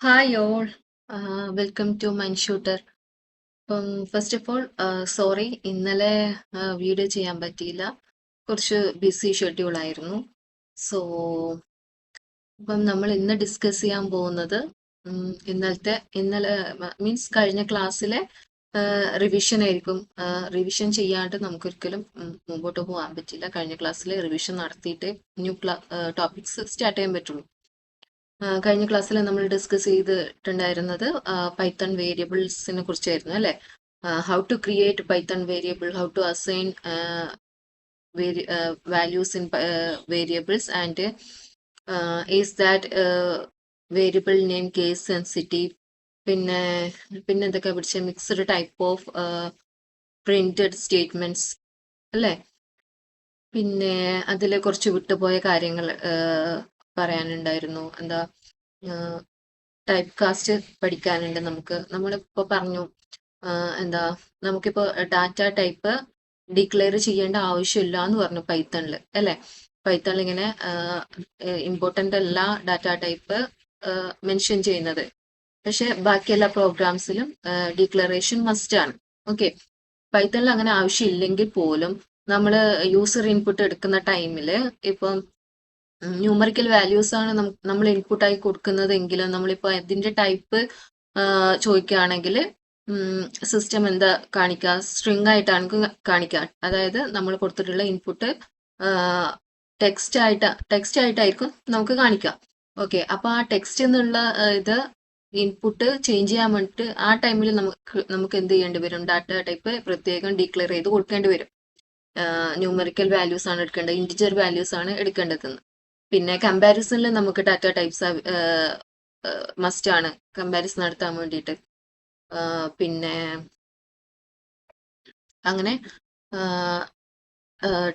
Hi all welcome to mind shooter. First of all sorry, ഇന്നലെ video ചെയ്യാൻ പറ്റിയില്ല. കുറച്ച് ബിസി ഷെഡ്യൂൾ ആയിരുന്നു. സോ നമ്മൾ ഇന്ന് ഡിസ്കസ് ചെയ്യാൻ പോകുന്നത് ഇന്നലെ മീൻസ് കഴിഞ്ഞ ക്ലാസ്സിലെ റിവിഷൻ ആയിരിക്കും. റിവിഷൻ ചെയ്യാണ്ട് നമുക്കൊരിക്കലും മുമ്പോട്ട് പോകാൻ പറ്റില്ല. കഴിഞ്ഞ ക്ലാസ്സിൽ റിവിഷൻ നടത്തിയിട്ട് ന്യൂ ടോപ്പിക്സ് സ്റ്റാർട്ട് ചെയ്യാൻ പറ്റുള്ളൂ. കഴിഞ്ഞ ക്ലാസ്സിൽ നമ്മൾ ഡിസ്കസ് ചെയ്തിട്ടുണ്ടായിരുന്നത് പൈത്തൺ വേരിയബിൾസിനെ കുറിച്ചായിരുന്നു അല്ലേ? How to create python variable, how to assign values in variables, and is that variable name case sensitive. പിന്നെ എന്തൊക്കെ പഠിച്ച mixed type of printed statements അല്ലേ? പിന്നെ അതിൽ കുറച്ച് വിട്ടുപോയ കാര്യങ്ങൾ പറയാനുണ്ടായിരുന്നു. എന്താ, ടൈപ്പ് കാസ്റ്റ് പഠിക്കാനുണ്ട് നമുക്ക്. നമ്മളിപ്പോ പറഞ്ഞു എന്താ, നമുക്കിപ്പോ ഡാറ്റ ടൈപ്പ് ഡിക്ലെയർ ചെയ്യേണ്ട ആവശ്യമില്ല എന്ന് പറഞ്ഞു പൈത്തണിൽ അല്ലെ? പൈത്തണിൽ ഇങ്ങനെ ഇമ്പോർട്ടൻ്റ് അല്ല ഡാറ്റ ടൈപ്പ് മെൻഷൻ ചെയ്യുന്നത്. പക്ഷെ ബാക്കി എല്ലാ പ്രോഗ്രാംസിലും ഡിക്ലറേഷൻ മസ്റ്റ് ആണ്. ഓക്കെ, പൈത്തണിൽ അങ്ങനെ ആവശ്യമില്ലെങ്കിൽ പോലും നമ്മൾ യൂസർ ഇൻപുട്ട് എടുക്കുന്ന ടൈമിൽ ഇപ്പം ന്യൂമറിക്കൽ വാല്യൂസ് ആണ് നമ്മൾ ഇൻപുട്ടായി കൊടുക്കുന്നതെങ്കിലും നമ്മളിപ്പോൾ അതിന്റെ ടൈപ്പ് ചോദിക്കുകയാണെങ്കിൽ സിസ്റ്റം എന്താ കാണിക്കുക? സ്ട്രിങ് ആയിട്ടാണ് കാണിക്കുക. അതായത് നമ്മൾ കൊടുത്തിട്ടുള്ള ഇൻപുട്ട് ടെക്സ്റ്റ് ആയിട്ടായിരിക്കും നമുക്ക് കാണിക്കുക. ഓക്കെ, അപ്പൊ ആ ടെക്സ്റ്റ് എന്നുള്ള ഇത് ഇൻപുട്ട് ചേഞ്ച് ചെയ്യാൻ വേണ്ടിയിട്ട് ആ ടൈമിൽ നമുക്ക് എന്ത് ചെയ്യേണ്ടി വരും? ഡാറ്റ ടൈപ്പ് പ്രത്യേകം ഡിക്ലെയർ ചെയ്ത് കൊടുക്കേണ്ടി വരും. ന്യൂമറിക്കൽ വാല്യൂസ് ആണ് എടുക്കേണ്ടത്, ഇൻറ്റിജർ വാല്യൂസ് ആണ് എടുക്കേണ്ടതെന്ന്. പിന്നെ കമ്പാരിസണിൽ നമുക്ക് ഡാറ്റ ടൈപ്സ് മസ്റ്റ് ആണ് കമ്പാരിസൺ നടത്താൻ വേണ്ടിയിട്ട്. പിന്നെ അങ്ങനെ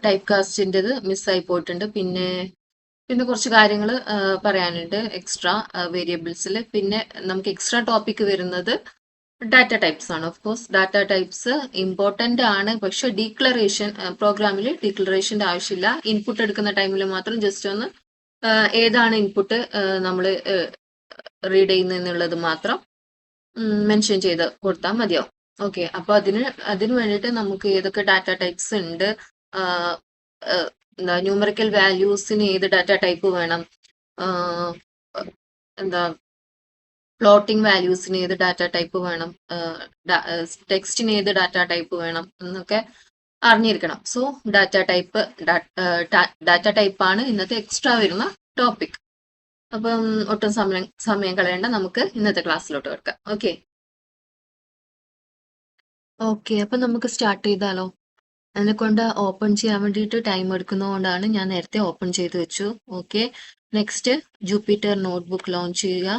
ടൈപ്പ് കാസ്റ്റിൻ്റെത് മിസ്സായി പോയിട്ടുണ്ട്. പിന്നെ കുറച്ച് കാര്യങ്ങൾ പറയാനുണ്ട് എക്സ്ട്രാ വേരിയബിൾസിൽ. പിന്നെ നമുക്ക് എക്സ്ട്രാ ടോപ്പിക് വരുന്നത് ഡാറ്റ ടൈപ്സ് ആണ്. Of course data types important ആണ്, പക്ഷെ ഡിക്ലറേഷൻ പ്രോഗ്രാമിൽ ഡിക്ലറേഷൻ്റെ ആവശ്യമില്ല. ഇൻപുട്ട് എടുക്കുന്ന ടൈമിൽ മാത്രം ജസ്റ്റ് ഒന്ന് ഏതാണ് ഇൻപുട്ട് നമ്മൾ റീഡ് ചെയ്യുന്നതെന്നുള്ളത് മാത്രം മെൻഷൻ ചെയ്ത് കൊടുത്താൽ മതിയാവും. ഓക്കെ, അപ്പൊ അതിന് വേണ്ടിയിട്ട് നമുക്ക് ഏതൊക്കെ ഡാറ്റ ടൈപ്സ് ഉണ്ട്, എന്താ ന്യൂമറിക്കൽ വാല്യൂസിന് ഏത് ഡാറ്റ ടൈപ്പ് വേണം, എന്താ ഫ്ലോട്ടിംഗ് വാല്യൂസിന് ഏത് ഡാറ്റ ടൈപ്പ് വേണം, ടെക്സ്റ്റിന് ഏത് ഡാറ്റ ടൈപ്പ് വേണം എന്നൊക്കെ അറിഞ്ഞിരിക്കണം. സോ ഡാറ്റ ടൈപ്പ് ആണ് ഇന്നത്തെ എക്സ്ട്രാ വരുന്ന ടോപ്പിക്. അപ്പം ഒട്ടും സമയം കളയേണ്ട, നമുക്ക് ഇന്നത്തെ ക്ലാസ്സിലോട്ട് കിടക്കാം. ഓക്കെ അപ്പൊ നമുക്ക് സ്റ്റാർട്ട് ചെയ്താലോ? അതിനെ കൊണ്ട് ഓപ്പൺ ചെയ്യാൻ വേണ്ടിയിട്ട് ടൈം എടുക്കുന്നതുകൊണ്ടാണ് ഞാൻ നേരത്തെ ഓപ്പൺ ചെയ്ത് വെച്ചു. Okay, next Jupiter notebook launch ചെയ്യുക.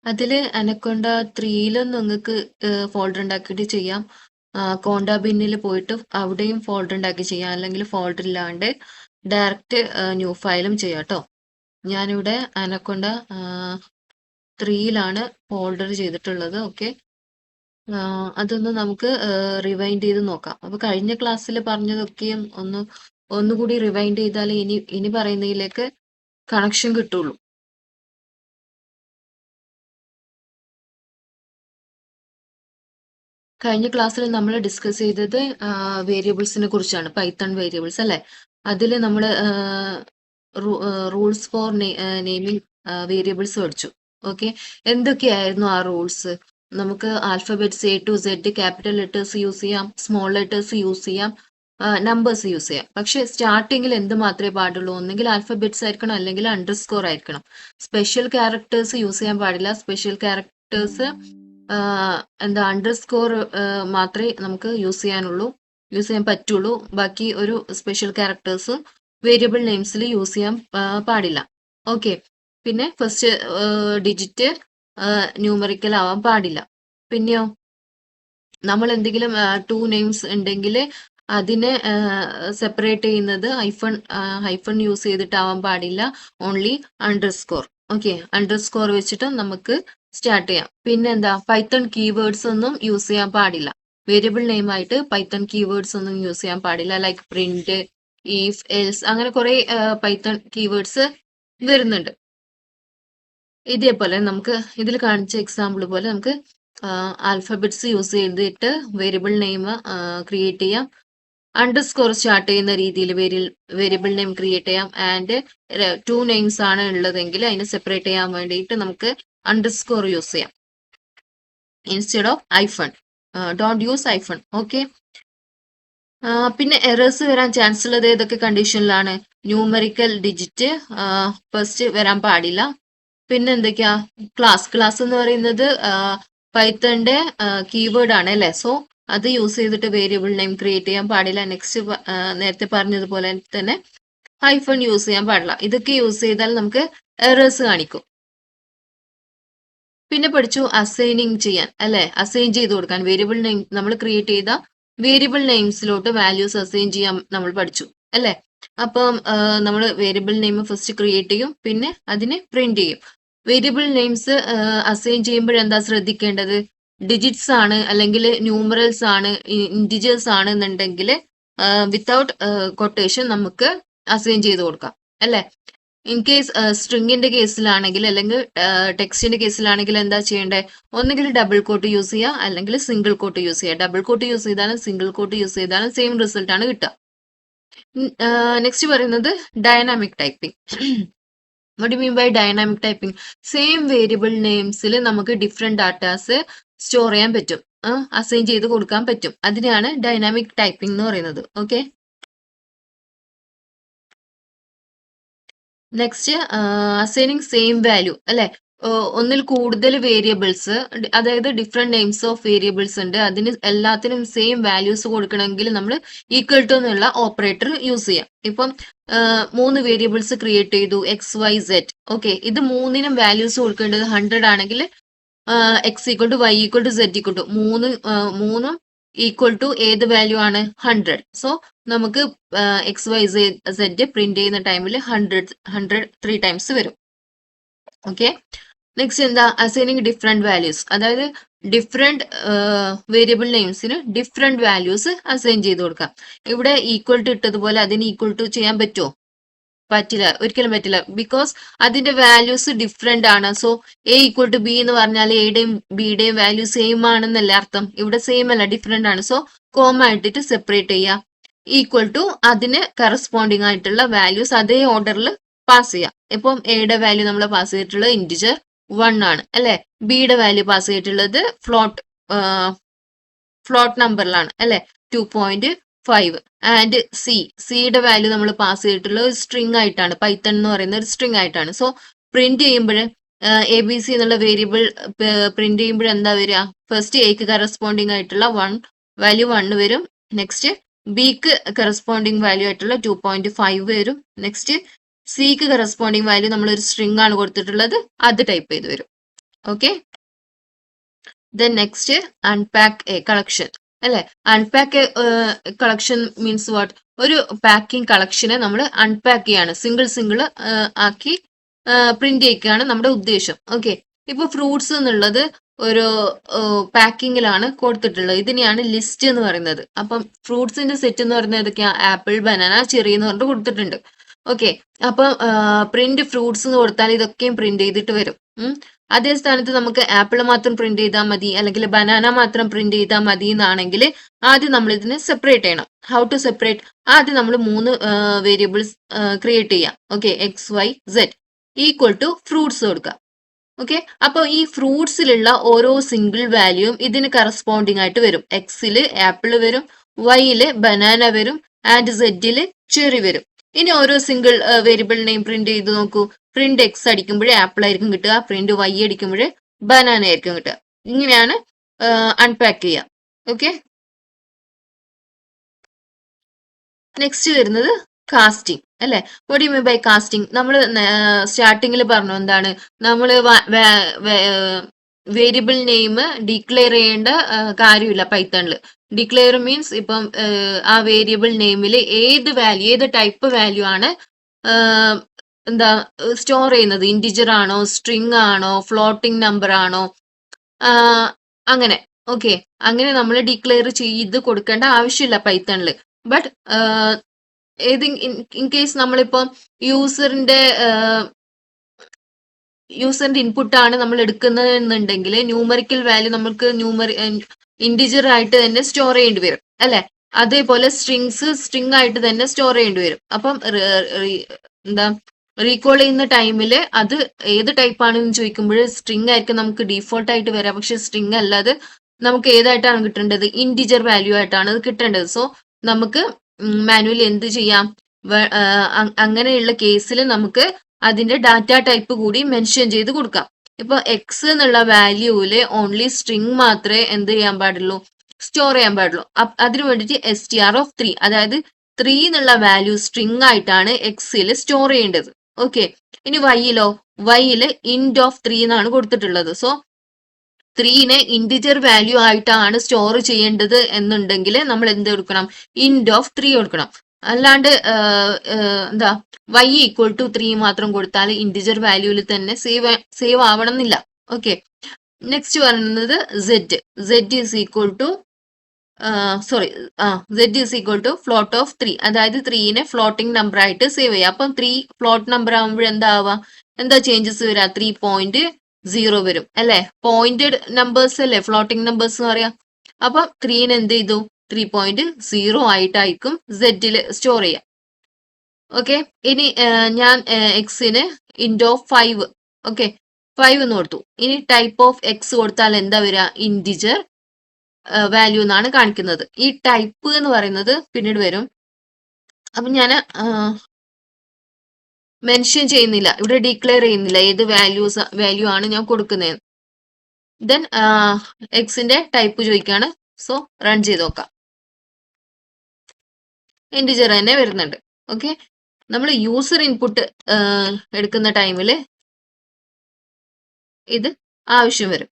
അതിൽ അനക്കൊണ്ട 3 നിങ്ങൾക്ക് ഫോൾഡർ ഉണ്ടാക്കിയിട്ട് ചെയ്യാം. കോണ്ട ബിന്നിൽ പോയിട്ട് അവിടെയും ഫോൾഡർ ഉണ്ടാക്കി ചെയ്യാം, അല്ലെങ്കിൽ ഫോൾഡർ ഇല്ലാണ്ട് ഡയറക്റ്റ് ന്യൂ ഫയലും ചെയ്യാം കേട്ടോ. ഞാനിവിടെ അനക്കൊണ്ട 3 ഫോൾഡർ ചെയ്തിട്ടുള്ളത്. ഓക്കെ, അതൊന്ന് നമുക്ക് റിവൈൻഡ് ചെയ്ത് നോക്കാം. അപ്പൊ കഴിഞ്ഞ ക്ലാസ്സിൽ പറഞ്ഞതൊക്കെയും ഒന്നുകൂടി റിവൈൻഡ് ചെയ്താലേ ഇനി പറയുന്നതിലേക്ക് കണക്ഷൻ കിട്ടുള്ളൂ. കഴിഞ്ഞ ക്ലാസ്സിൽ നമ്മൾ ഡിസ്കസ് ചെയ്തത് വേരിയബിൾസിനെ കുറിച്ചാണ്, പൈത്തൺ വേരിയബിൾസ് അല്ലെ? അതിൽ നമ്മൾ റൂൾസ് ഫോർ നെയിമിംഗ് വേരിയബിൾസ് പഠിച്ചു. ഓക്കെ, എന്തൊക്കെയായിരുന്നു ആ റൂൾസ്? നമുക്ക് alphabets A to Z, capital letters use ചെയ്യാം, സ്മോൾ ലെറ്റേഴ്സ് യൂസ് ചെയ്യാം, നമ്പേഴ്സ് യൂസ് ചെയ്യാം. പക്ഷെ സ്റ്റാർട്ടിങ്ങിൽ എന്ത് മാത്രമേ പാടുള്ളൂ? ഒന്നെങ്കിൽ ആൽഫബറ്റ്സ് ആയിരിക്കണം, അല്ലെങ്കിൽ അണ്ടർസ്കോർ ആയിരിക്കണം. സ്പെഷ്യൽ ക്യാരക്ടേഴ്സ് യൂസ് ചെയ്യാൻ പാടില്ല. സ്പെഷ്യൽ ക്യാരക്ടേഴ്സ് എന്താ, അണ്ടർസ്കോർ മാത്രമേ നമുക്ക് യൂസ് ചെയ്യാൻ പറ്റുള്ളൂ. ബാക്കി ഒരു സ്പെഷ്യൽ ക്യാരക്ടേഴ്സ് വേരിയബിൾ നെയിംസിൽ യൂസ് ചെയ്യാൻ പാടില്ല. ഓക്കെ, പിന്നെ ഫസ്റ്റ് ഡിജിറ്റ് ന്യൂമറിക്കൽ ആവാൻ പാടില്ല. പിന്നെയോ, നമ്മൾ എന്തെങ്കിലും 2 നെയിംസ് ഉണ്ടെങ്കിൽ അതിനെ സെപ്പറേറ്റ് ചെയ്യുന്നത് ഹൈഫൺ യൂസ് ചെയ്തിട്ടാവാൻ പാടില്ല, ഓൺലി അണ്ടർസ്കോർ. ഓക്കെ, അണ്ടർസ്കോർ വെച്ചിട്ട് നമുക്ക് സ്റ്റാർട്ട് ചെയ്യാം. പിന്നെ എന്താ, പൈത്തൺ കീവേഡ്സ് ഒന്നും യൂസ് ചെയ്യാൻ പാടില്ല. വേരിയബിൾ നെയിം ആയിട്ട് പൈത്തൺ കീവേഡ്സ് ഒന്നും യൂസ് ചെയ്യാൻ പാടില്ല. ലൈക്ക് പ്രിന്റ്, ഈഫ്, എൽസ്, അങ്ങനെ കുറെ പൈത്തൺ കീവേഡ്സ് വരുന്നുണ്ട്. ഇതേപോലെ നമുക്ക് ഇതിൽ കാണിച്ച എക്സാമ്പിൾ പോലെ നമുക്ക് ആൽഫബറ്റ്സ് യൂസ് ചെയ്തിട്ട് വേരിയബിൾ നെയിം ക്രിയേറ്റ് ചെയ്യാം. അണ്ടർസ്കോർ സ്റ്റാർട്ട് ചെയ്യുന്ന രീതിയിൽ വേരിയബിൾ നെയിം ക്രിയേറ്റ് ചെയ്യാം. ആൻഡ് 2 നെയിംസ് ആണ് ഉള്ളതെങ്കിൽ അതിനെ സെപ്പറേറ്റ് ചെയ്യാൻ വേണ്ടിയിട്ട് നമുക്ക് അണ്ടർസ്കോർ യൂസ് ചെയ്യാം instead of ഐഫൺ. Don't use ഐഫൺ. Okay. പിന്നെ എറേഴ്സ് വരാൻ ചാൻസ് ഉള്ളത് ഏതൊക്കെ കണ്ടീഷനിലാണ്? ന്യൂമറിക്കൽ ഡിജിറ്റ് ഫസ്റ്റ് വരാൻ പാടില്ല. പിന്നെ എന്തൊക്കെയാ? ക്ലാസ് എന്ന് പറയുന്നത് പൈത്തണിന്റെ കീവേഡ് ആണ് അല്ലെ? സോ അത് യൂസ് ചെയ്തിട്ട് വേരിയബിൾ നെയിം ക്രിയേറ്റ് ചെയ്യാൻ പാടില്ല. നെക്സ്റ്റ് നേരത്തെ പറഞ്ഞതുപോലെ തന്നെ ഹൈഫൺ യൂസ് ചെയ്യാൻ പാടില്ല. ഇതൊക്കെ യൂസ് ചെയ്താൽ നമുക്ക് എറേഴ്സ് കാണിക്കും. പിന്നെ പഠിച്ചു അസൈനിങ് ചെയ്യാൻ അല്ലെ? അസൈൻ ചെയ്ത് കൊടുക്കാൻ വേരിയബിൾ നെയിം നമ്മൾ ക്രിയേറ്റ് ചെയ്ത വേരിയബിൾ നെയിംസിലോട്ട് വാല്യൂസ് അസൈൻ ചെയ്യാൻ നമ്മൾ പഠിച്ചു അല്ലെ? അപ്പം നമ്മൾ വേരിയബിൾ നെയിം ഫസ്റ്റ് ക്രിയേറ്റ് ചെയ്യും, പിന്നെ അതിനെ പ്രിന്റ് ചെയ്യും. വേരിയബിൾ നെയിംസ് അസൈൻ ചെയ്യുമ്പോഴെന്താ ശ്രദ്ധിക്കേണ്ടത്? ഡിജിറ്റ്സ് ആണ് അല്ലെങ്കിൽ ന്യൂമറൽസ് ആണ് ഇൻറ്റിജേഴ്സ് ആണ് എന്നുണ്ടെങ്കിൽ വിത്തൗട്ട് കൊട്ടേഷൻ നമുക്ക് അസൈൻ ചെയ്ത് കൊടുക്കാം അല്ലെ? ഇൻ കേസ് സ്ട്രിങ്ങിന്റെ കേസിലാണെങ്കിൽ അല്ലെങ്കിൽ ടെക്സ്റ്റിന്റെ കേസിലാണെങ്കിൽ എന്താ ചെയ്യേണ്ടത്? ഒന്നുകിൽ ഡബിൾ കോട്ട് യൂസ് ചെയ്യുക അല്ലെങ്കിൽ സിംഗിൾ കോട്ട് യൂസ് ചെയ്യുക. ഡബിൾ കോട്ട് യൂസ് ചെയ്താലും സിംഗിൾ കോട്ട് യൂസ് ചെയ്താലും സെയിം റിസൾട്ട് ആണ് കിട്ടുക. നെക്സ്റ്റ് പറയുന്നത് dynamic typing. What you mean by dynamic typing? Same variable നെയിംസിൽ നമുക്ക് ഡിഫറെന്റ് ഡാറ്റാസ് സ്റ്റോർ ചെയ്യാൻ പറ്റും, അസൈൻ ചെയ്ത് കൊടുക്കാൻ പറ്റും. അതിനെയാണ് ഡൈനാമിക് ടൈപ്പിംഗ് എന്ന് പറയുന്നത്. Okay. Next assigning same value അല്ലെ? ഒന്നിൽ കൂടുതൽ വേരിയബിൾസ്, അതായത് ഡിഫറെന്റ് നെയിംസ് ഓഫ് വേരിയബിൾസ് ഉണ്ട്, അതിന് എല്ലാത്തിനും സെയിം വാല്യൂസ് കൊടുക്കണമെങ്കിൽ നമ്മൾ ഈക്വൽ ടു എന്നുള്ള ഓപ്പറേറ്റർ യൂസ് ചെയ്യാം. ഇപ്പം 3 വേരിയബിൾസ് ക്രിയേറ്റ് ചെയ്തു, XYZ. ഓക്കെ, ഇത് മൂന്നിനും വാല്യൂസ് കൊടുക്കേണ്ടത് 100 ആണെങ്കിൽ X equal to Y equal to Z equal to മൂന്നും ഈക്വൽ ടു ഏത് വാല്യൂ ആണ്? 100. സോ നമുക്ക് XYZ പ്രിന്റ് ചെയ്യുന്ന ടൈമിൽ 100 3 ടൈംസ് വരും. ഓക്കെ. നെക്സ്റ്റ് എന്താ? അസൈനിങ് ഡിഫറെന്റ് വാല്യൂസ്, അതായത് ഡിഫറെന്റ് വേരിയബിൾ നെയിംസിന് ഡിഫറെന്റ് വാല്യൂസ് അസൈൻ ചെയ്ത് കൊടുക്കാം. ഇവിടെ ഈക്വൽ ടു ഇട്ടതുപോലെ അതിന് ഈക്വൽ ടു ചെയ്യാൻ പറ്റുമോ? പറ്റില്ല, ഒരിക്കലും പറ്റില്ല. ബിക്കോസ് അതിന്റെ വാല്യൂസ് ഡിഫറെന്റ് ആണ്. So A equal to B എന്ന് പറഞ്ഞാൽ എയുടെയും ബിയുടെയും വാല്യൂ സെയിം ആണെന്നല്ലേ അർത്ഥം? ഇവിടെ സെയിം അല്ല, ഡിഫറെന്റ് ആണ്. സോ കോമ ഇട്ടിട്ട് സെപ്പറേറ്റ് ചെയ്യുക. ഈക്വൽ ടു അതിന് കറസ്പോണ്ടിങ് ആയിട്ടുള്ള വാല്യൂസ് അതേ ഓർഡറിൽ പാസ് ചെയ്യാം. ഇപ്പം എയുടെ വാല്യൂ നമ്മൾ പാസ് ചെയ്തിട്ടുള്ളത് ഇൻറ്റിജർ 1 ആണ് അല്ലെ? ബിയുടെ വാല്യൂ പാസ് ചെയ്തിട്ടുള്ളത് ഫ്ലോട്ട് നമ്പറിലാണ് അല്ലെ? 2.5. ആൻഡ് സിയുടെ വാല്യൂ നമ്മൾ പാസ് ചെയ്തിട്ടുള്ളത് സ്ട്രിങ് ആയിട്ടാണ്, പൈത്തൺ എന്ന് പറയുന്ന ഒരു സ്ട്രിങ് ആയിട്ടാണ്. സോ പ്രിന്റ് ചെയ്യുമ്പോൾ ABC എന്നുള്ള വേരിയബിൾ പ്രിന്റ് ചെയ്യുമ്പോൾ എന്താ വരിക? ഫസ്റ്റ് എക്ക് കറസ്പോണ്ടിങ് ആയിട്ടുള്ള വാല്യൂ 1 വരും. നെക്സ്റ്റ് ബിക്ക് കറസ്പോണ്ടിങ് വാല്യൂ ആയിട്ടുള്ള 2.5 വരും. നെക്സ്റ്റ് സിക്ക് കറസ്പോണ്ടിങ് വാല്യൂ നമ്മൾ ഒരു സ്ട്രിങ് ആണ് കൊടുത്തിട്ടുള്ളത്, അത് ടൈപ്പ് ചെയ്ത് വരും. Okay. Then next unpack a collection അല്ലെ? Unpack collection means what? ഒരു പാക്കിംഗ് കളക്ഷനെ നമ്മൾ അൺപാക്ക് ചെയ്യാണ്, സിംഗിൾ ആക്കി പ്രിന്റ് ചെയ്യിക്കുകയാണ് നമ്മുടെ ഉദ്ദേശം. ഓക്കെ. ഇപ്പൊ ഫ്രൂട്ട്സ് എന്നുള്ളത് ഒരു പാക്കിങ്ങിലാണ് കൊടുത്തിട്ടുള്ളത്. ഇതിനെയാണ് ലിസ്റ്റ് എന്ന് പറയുന്നത്. അപ്പം ഫ്രൂട്ട്സിന്റെ സെറ്റ് എന്ന് പറയുന്നത് ഏതൊക്കെയാ? ആപ്പിൾ, ബനാന, ചെറി എന്ന് പറഞ്ഞിട്ട് കൊടുത്തിട്ടുണ്ട്. ഓക്കെ. അപ്പം പ്രിന്റ് ഫ്രൂട്ട്സ് എന്ന് കൊടുത്താൽ ഇതൊക്കെയും പ്രിന്റ് ചെയ്തിട്ട് വരും. അതേ സ്ഥാനത്ത് നമുക്ക് ആപ്പിൾ മാത്രം പ്രിന്റ് ചെയ്താൽ മതി അല്ലെങ്കിൽ ബനാന മാത്രം പ്രിന്റ് ചെയ്താൽ മതി എന്നാണെങ്കിൽ ആദ്യം നമ്മൾ ഇതിനെ സെപ്പറേറ്റ് ചെയ്യണം. How to separate? ആദ്യം നമ്മൾ 3 വേരിയബിൾസ് ക്രിയേറ്റ് ചെയ്യാം. Okay. XYZ equal to fruits കൊടുക്കുക. ഓക്കെ. അപ്പോൾ ഈ ഫ്രൂട്ട്സിലുള്ള ഓരോ സിംഗിൾ വാല്യൂയും ഇതിന് കറസ്പോണ്ടിങ് ആയിട്ട് വരും. എക്സില് ആപ്പിൾ വരും, വൈയില് ബനാന വരും, ആൻഡ് സെഡില് ചെറി വരും. ഇനി ഓരോ സിംഗിൾ വേരിയബിൾ നെയിം പ്രിന്റ് ചെയ്ത് നോക്കൂ. പ്രിന്റ് X അടിക്കുമ്പോഴേ ആപ്പിൾ ആയിരിക്കും കിട്ടുക, പ്രിന്റ് Y അടിക്കുമ്പോഴേ ബനാന ആയിരിക്കും കിട്ടുക. ഇങ്ങനെയാണ് അൺപാക്ക് ചെയ്യുക. ഓക്കെ. നെക്സ്റ്റ് വരുന്നത് കാസ്റ്റിംഗ് അല്ലെ? What you mean by casting? നമ്മൾ സ്റ്റാർട്ടിങ്ങിൽ പറഞ്ഞു എന്താണ്? നമ്മൾ വേരിയബിൾ നെയിം ഡിക്ലെയർ ചെയ്യേണ്ട കാര്യമില്ല പൈത്തണിൽ. ഡിക്ലെയർ മീൻസ് ഇപ്പം ആ വേരിയബിൾ നെയിമിൽ ഏത് ടൈപ്പ് വാല്യൂ ആണ് എന്താ സ്റ്റോർ ചെയ്യുന്നത്? ഇൻറ്റിജർ ആണോ, സ്ട്രിങ് ആണോ, ഫ്ലോട്ടിംഗ് നമ്പർ ആണോ, അങ്ങനെ. ഓക്കെ. അങ്ങനെ നമ്മൾ ഡിക്ലെയർ ചെയ്ത് കൊടുക്കേണ്ട ആവശ്യമില്ല പൈത്തണിൽ. ബട്ട് ഇൻ കേസ് നമ്മളിപ്പം യൂസറിന്റെ യൂസറിന്റെ ഇൻപുട്ട് ആണ് നമ്മൾ എടുക്കുന്നതെന്നുണ്ടെങ്കിൽ ന്യൂമറിക്കൽ വാല്യൂ നമുക്ക് ഇന്റിജർ ആയിട്ട് തന്നെ സ്റ്റോർ ചെയ്യേണ്ടി വരും അല്ലെ. അതേപോലെ സ്ട്രിങ് ആയിട്ട് തന്നെ സ്റ്റോർ ചെയ്യേണ്ടി വരും. അപ്പം എന്താ റീകോൾ ചെയ്യുന്ന ടൈമിൽ അത് ഏത് ടൈപ്പ് ആണെന്ന് ചോദിക്കുമ്പോൾ സ്ട്രിങ് ആയിരിക്കും നമുക്ക് ഡീഫോൾട്ട് ആയിട്ട് വരാം. പക്ഷെ സ്ട്രിങ് അല്ലാതെ നമുക്ക് ഏതായിട്ടാണ് കിട്ടേണ്ടത്? ഇന്റിജർ വാല്യൂ ആയിട്ടാണ് അത് കിട്ടേണ്ടത്. സോ നമുക്ക് മാനുവലി എന്ത് ചെയ്യാം? അങ്ങനെയുള്ള കേസിൽ നമുക്ക് അതിന്റെ ഡാറ്റ ടൈപ്പ് കൂടി മെൻഷൻ ചെയ്ത് കൊടുക്കാം. ഇപ്പൊ എക്സ് എന്നുള്ള വാല്യൂവില് ഓൺലി സ്ട്രിങ് മാത്രമേ എന്ത് ചെയ്യാൻ പാടുള്ളൂ? സ്റ്റോർ ചെയ്യാൻ പാടുള്ളൂ. അതിനു വേണ്ടിയിട്ട് str(3), അതായത് 3 എന്നുള്ള വാല്യൂ സ്ട്രിങ് ആയിട്ടാണ് എക്സിൽ സ്റ്റോർ ചെയ്യേണ്ടത്. ഓക്കെ. ഇനി വൈയിലോ? വൈയില് int(3) എന്നാണ് കൊടുത്തിട്ടുള്ളത്. സോ 3നെ ഇന്റിജർ വാല്യൂ ആയിട്ടാണ് സ്റ്റോർ ചെയ്യേണ്ടത് എന്നുണ്ടെങ്കിൽ നമ്മൾ എന്ത് കൊടുക്കണം? int(3) കൊടുക്കണം. അല്ലാണ്ട് എന്താ y=3 മാത്രം കൊടുത്താൽ ഇന്റിജർ വാല്യൂവിൽ തന്നെ സേവ് ആവണം എന്നില്ല. ഓക്കെ. നെക്സ്റ്റ് പറയുന്നത് z is equal to float of 3, അതായത് 3നെ ഫ്ലോട്ടിംഗ് നമ്പർ ആയിട്ട് സേവ് ചെയ്യുക. അപ്പം 3 ഫ്ലോട്ട് നമ്പർ ആകുമ്പോൾ എന്താ ചേഞ്ചസ് വരിക? 3.0 വരും അല്ലെ. പോയിന്റഡ് നമ്പേഴ്സ് അല്ലേ ഫ്ലോട്ടിംഗ് നമ്പേഴ്സ് എന്ന് പറയാം. അപ്പം 3നെ എന്ത് ചെയ്തു? 3.0 ആയിട്ടായിരിക്കും z സ്റ്റോർ ചെയ്യുക. ഓക്കെ. ഇനി ഞാൻ എക്സിന് int(5), ഓക്കെ, 5 എന്ന് കൊടുത്തു. ഇനി ടൈപ്പ് ഓഫ് എക്സ് കൊടുത്താൽ എന്താ വരിക? ഇന്റിജർ വാല്യൂ എന്നാണ് കാണിക്കുന്നത്. ഈ ടൈപ്പ് എന്ന് പറയുന്നത് പിന്നീട് വരും. അപ്പൊ ഞാൻ മെൻഷൻ ചെയ്യുന്നില്ല, ഇവിടെ ഡിക്ലെയർ ചെയ്യുന്നില്ല ഏത് വാല്യൂ ആണ് ഞാൻ കൊടുക്കുന്നത്. ദെൻ എക്സിന്റെ ടൈപ്പ് ചോദിക്കാണ്. സോ റൺ ചെയ്ത് നോക്കാം. ഇന്റിജർ തന്നെ വരുന്നുണ്ട്. ഓക്കെ. നമ്മൾ യൂസർ ഇൻപുട്ട് എടുക്കുന്ന ടൈമിൽ ഇത് ആവശ്യം വരും.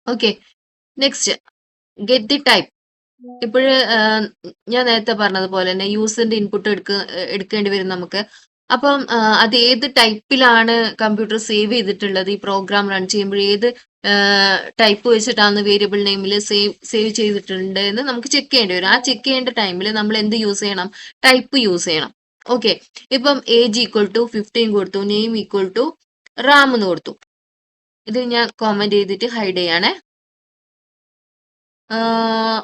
Okay. Next get the type. ഇപ്പോഴ് ഞാൻ നേരത്തെ പറഞ്ഞതുപോലെ തന്നെ യൂസറിന്റെ ഇൻപുട്ട് എടുക്കേണ്ടി വരും നമുക്ക്. അപ്പം അത് ഏത് ടൈപ്പിലാണ് കമ്പ്യൂട്ടർ സേവ് ചെയ്തിട്ടുള്ളത്, ഈ പ്രോഗ്രാം റൺ ചെയ്യുമ്പോൾ ഏത് ടൈപ്പ് വെച്ചിട്ടാണ് വേരിയബിൾ നെയിമിൽ സേവ് ചെയ്തിട്ടുണ്ട് എന്ന് നമുക്ക് ചെക്ക് ചെയ്യേണ്ടി വരും. ആ ചെക്ക് ചെയ്യേണ്ട ടൈമിൽ നമ്മൾ എന്ത് യൂസ് ചെയ്യണം? ടൈപ്പ് യൂസ് ചെയ്യണം. ഓക്കെ. ഇപ്പം ഏജ് =15 കൊടുത്തു, നെയിം റാം എന്ന് കൊടുത്തു. ഇത് ഞാൻ കോമന്റ് ചെയ്തിട്ട് ഹൈഡ് ചെയ്യണേ.